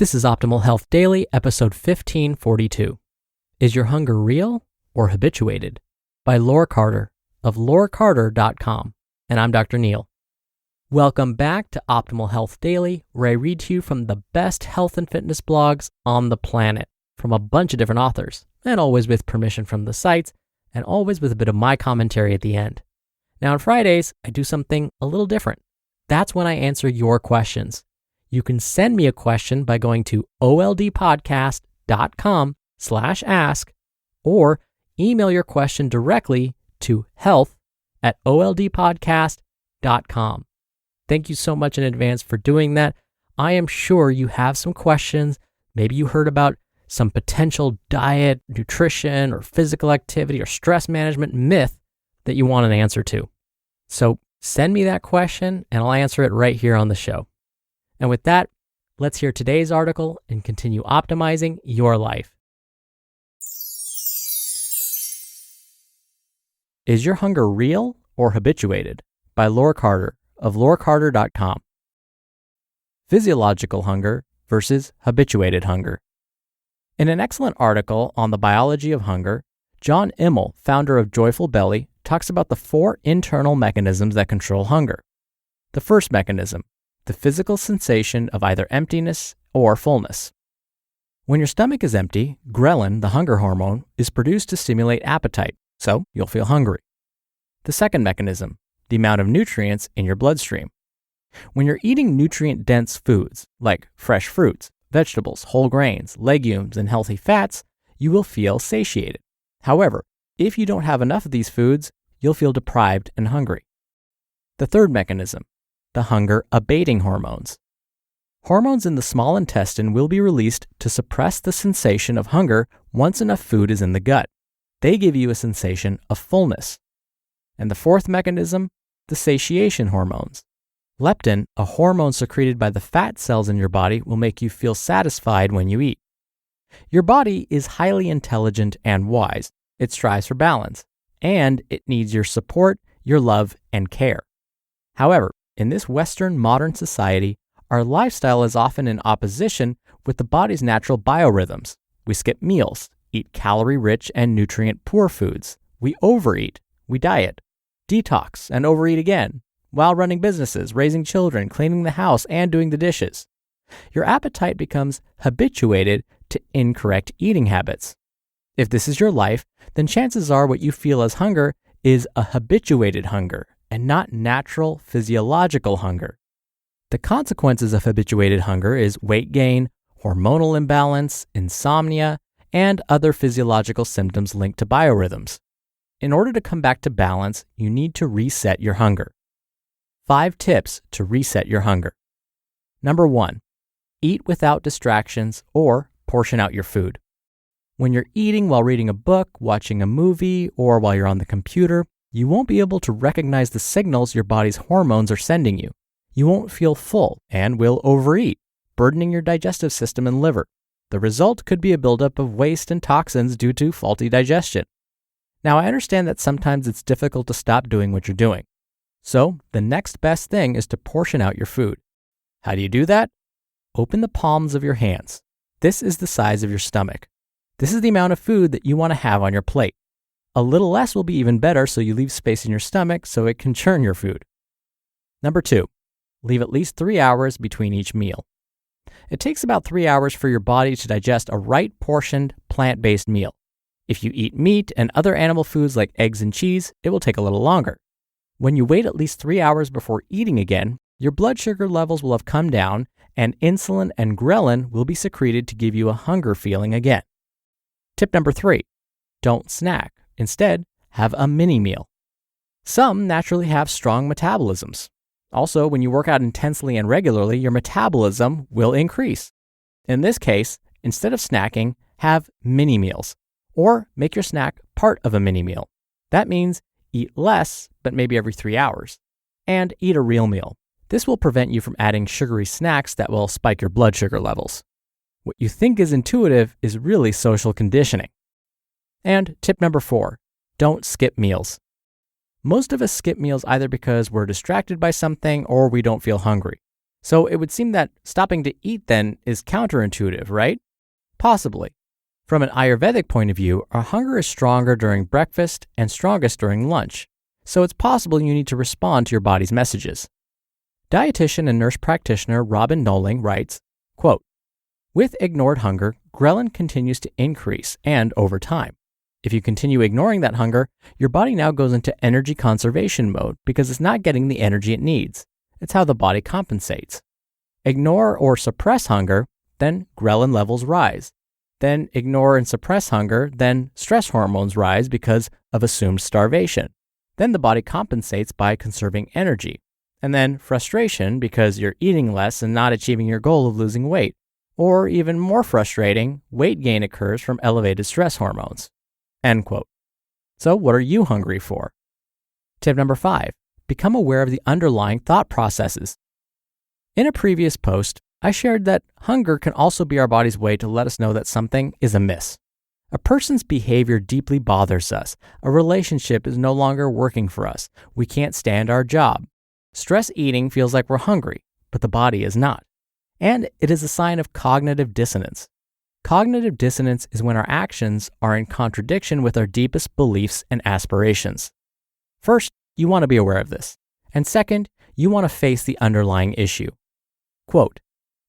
This is Optimal Health Daily, episode 1542. Is your hunger real or habituated? By Laure Carter of LaureCarter.com. And I'm Dr. Neil. Welcome back to Optimal Health Daily, where I read to you from the best health and fitness blogs on the planet, from a bunch of different authors, and always with permission from the sites, and always with a bit of my commentary at the end. Now on Fridays, I do something a little different. That's when I answer your questions. You can send me a question by going to oldpodcast.com/ask or email your question directly to health@oldpodcast.com. Thank you so much in advance for doing that. I am sure you have some questions. Maybe you heard about some potential diet, nutrition, or physical activity or stress management myth that you want an answer to. So send me that question and I'll answer it right here on the show. And with that, let's hear today's article and continue optimizing your life. Is your hunger real or habituated? By Laure Carter of LaureCarter.com. Physiological hunger versus habituated hunger. In an excellent article on the biology of hunger, John Immel, founder of Joyful Belly, talks about the 4 internal mechanisms that control hunger. The first mechanism, the physical sensation of either emptiness or fullness. When your stomach is empty, ghrelin, the hunger hormone, is produced to stimulate appetite, so you'll feel hungry. The second mechanism, the amount of nutrients in your bloodstream. When you're eating nutrient-dense foods like fresh fruits, vegetables, whole grains, legumes, and healthy fats, you will feel satiated. However, if you don't have enough of these foods, you'll feel deprived and hungry. The third mechanism, the hunger-abating hormones. Hormones in the small intestine will be released to suppress the sensation of hunger once enough food is in the gut. They give you a sensation of fullness. And the fourth mechanism, the satiation hormones. Leptin, a hormone secreted by the fat cells in your body, will make you feel satisfied when you eat. Your body is highly intelligent and wise. It strives for balance, and it needs your support, your love, and care. However, in this Western modern society, our lifestyle is often in opposition with the body's natural biorhythms. We skip meals, eat calorie-rich and nutrient-poor foods. We overeat, we diet, detox, and overeat again, while running businesses, raising children, cleaning the house, and doing the dishes. Your appetite becomes habituated to incorrect eating habits. If this is your life, then chances are what you feel as hunger is a habituated hunger and not natural physiological hunger. The consequences of habituated hunger is weight gain, hormonal imbalance, insomnia, and other physiological symptoms linked to biorhythms. In order to come back to balance, you need to reset your hunger. 5 tips to reset your hunger. Number 1, eat without distractions or portion out your food. When you're eating while reading a book, watching a movie, or while you're on the computer, you won't be able to recognize the signals your body's hormones are sending you. You won't feel full and will overeat, burdening your digestive system and liver. The result could be a buildup of waste and toxins due to faulty digestion. Now, I understand that sometimes it's difficult to stop doing what you're doing. So, the next best thing is to portion out your food. How do you do that? Open the palms of your hands. This is the size of your stomach. This is the amount of food that you want to have on your plate. A little less will be even better, so you leave space in your stomach so it can churn your food. Number 2, leave at least 3 hours between each meal. It takes about 3 hours for your body to digest a right-portioned, plant-based meal. If you eat meat and other animal foods like eggs and cheese, it will take a little longer. When you wait at least 3 hours before eating again, your blood sugar levels will have come down and insulin and ghrelin will be secreted to give you a hunger feeling again. Tip number 3, don't snack. Instead, have a mini meal. Some naturally have strong metabolisms. Also, when you work out intensely and regularly, your metabolism will increase. In this case, instead of snacking, have mini meals, or make your snack part of a mini meal. That means eat less, but maybe every 3 hours, and eat a real meal. This will prevent you from adding sugary snacks that will spike your blood sugar levels. What you think is intuitive is really social conditioning. And tip number 4, don't skip meals. Most of us skip meals either because we're distracted by something or we don't feel hungry. So it would seem that stopping to eat then is counterintuitive, right? Possibly. From an Ayurvedic point of view, our hunger is stronger during breakfast and strongest during lunch. So it's possible you need to respond to your body's messages. Dietitian and nurse practitioner Robin Noling writes, quote, "With ignored hunger, ghrelin continues to increase and over time. If you continue ignoring that hunger, your body now goes into energy conservation mode because it's not getting the energy it needs. It's how the body compensates. Ignore or suppress hunger, then ghrelin levels rise. Then ignore and suppress hunger, then stress hormones rise because of assumed starvation. Then the body compensates by conserving energy. And then frustration because you're eating less and not achieving your goal of losing weight. Or even more frustrating, weight gain occurs from elevated stress hormones." End quote. So what are you hungry for? Tip number 5, become aware of the underlying thought processes. In a previous post, I shared that hunger can also be our body's way to let us know that something is amiss. A person's behavior deeply bothers us. A relationship is no longer working for us. We can't stand our job. Stress eating feels like we're hungry, but the body is not. And it is a sign of cognitive dissonance. Cognitive dissonance is when our actions are in contradiction with our deepest beliefs and aspirations. First, you want to be aware of this. And second, you want to face the underlying issue. Quote,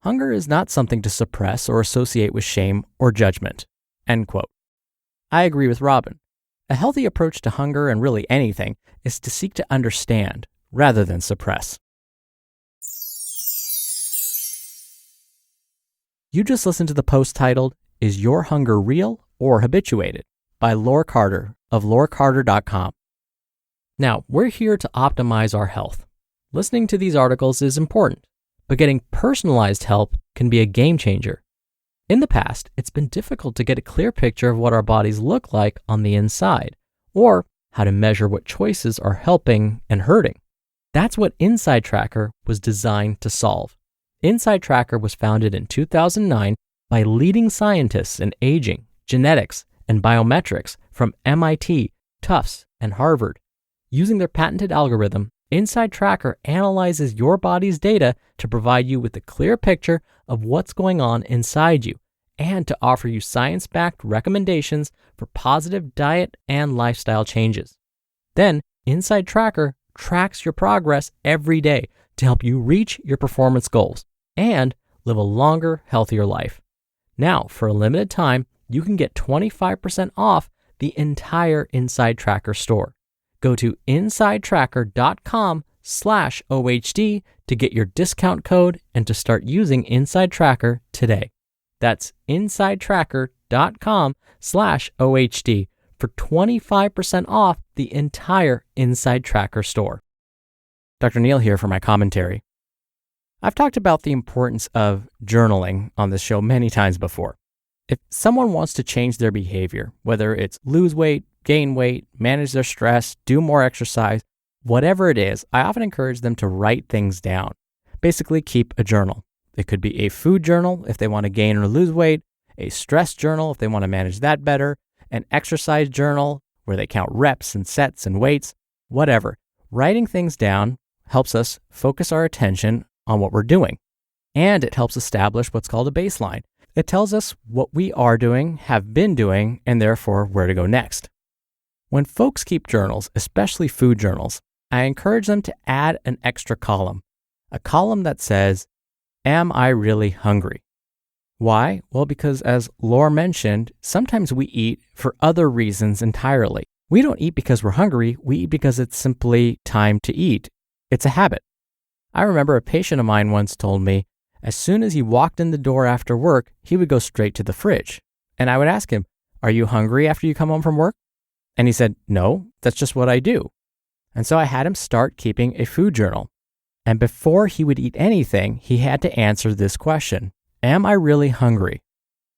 "Hunger is not something to suppress or associate with shame or judgment." End quote. I agree with Robin. A healthy approach to hunger and really anything is to seek to understand rather than suppress. You just listened to the post titled, "Is Your Hunger Real or Habituated?" by Laure Carter of laurecarter.com. Now, we're here to optimize our health. Listening to these articles is important, but getting personalized help can be a game changer. In the past, it's been difficult to get a clear picture of what our bodies look like on the inside, or how to measure what choices are helping and hurting. That's what Inside Tracker was designed to solve. Inside Tracker was founded in 2009 by leading scientists in aging, genetics, and biometrics from MIT, Tufts, and Harvard. Using their patented algorithm, Inside Tracker analyzes your body's data to provide you with a clear picture of what's going on inside you and to offer you science-backed recommendations for positive diet and lifestyle changes. Then, Inside Tracker tracks your progress every day to help you reach your performance goals and live a longer, healthier life. Now, for a limited time, you can get 25% off the entire Inside Tracker store. Go to insidetracker.com/OHD to get your discount code and to start using Inside Tracker today. That's insidetracker.com/OHD for 25% off the entire Inside Tracker store. Dr. Neil here for my commentary. I've talked about the importance of journaling on this show many times before. If someone wants to change their behavior, whether it's lose weight, gain weight, manage their stress, do more exercise, whatever it is, I often encourage them to write things down. Basically, keep a journal. It could be a food journal if they want to gain or lose weight, a stress journal if they want to manage that better, an exercise journal where they count reps and sets and weights, whatever. Writing things down helps us focus our attention on what we're doing, and it helps establish what's called a baseline. It tells us what we are doing, have been doing, and therefore where to go next. When folks keep journals, especially food journals, I encourage them to add an extra column, a column that says, "Am I really hungry?" Why? Well, because as Laure mentioned, sometimes we eat for other reasons entirely. We don't eat because we're hungry, we eat because it's simply time to eat. It's a habit. I remember a patient of mine once told me, as soon as he walked in the door after work, he would go straight to the fridge. And I would ask him, "Are you hungry after you come home from work?" And he said, "No, that's just what I do." And so I had him start keeping a food journal. And before he would eat anything, he had to answer this question, "Am I really hungry?"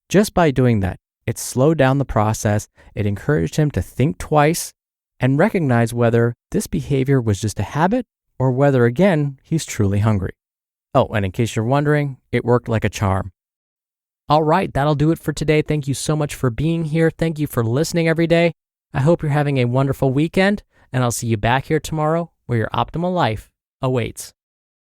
Just by doing that, it slowed down the process, it encouraged him to think twice and recognize whether this behavior was just a habit or whether, again, he's truly hungry. Oh, and in case you're wondering, it worked like a charm. All right, that'll do it for today. Thank you so much for being here. Thank you for listening every day. I hope you're having a wonderful weekend, and I'll see you back here tomorrow where your optimal life awaits.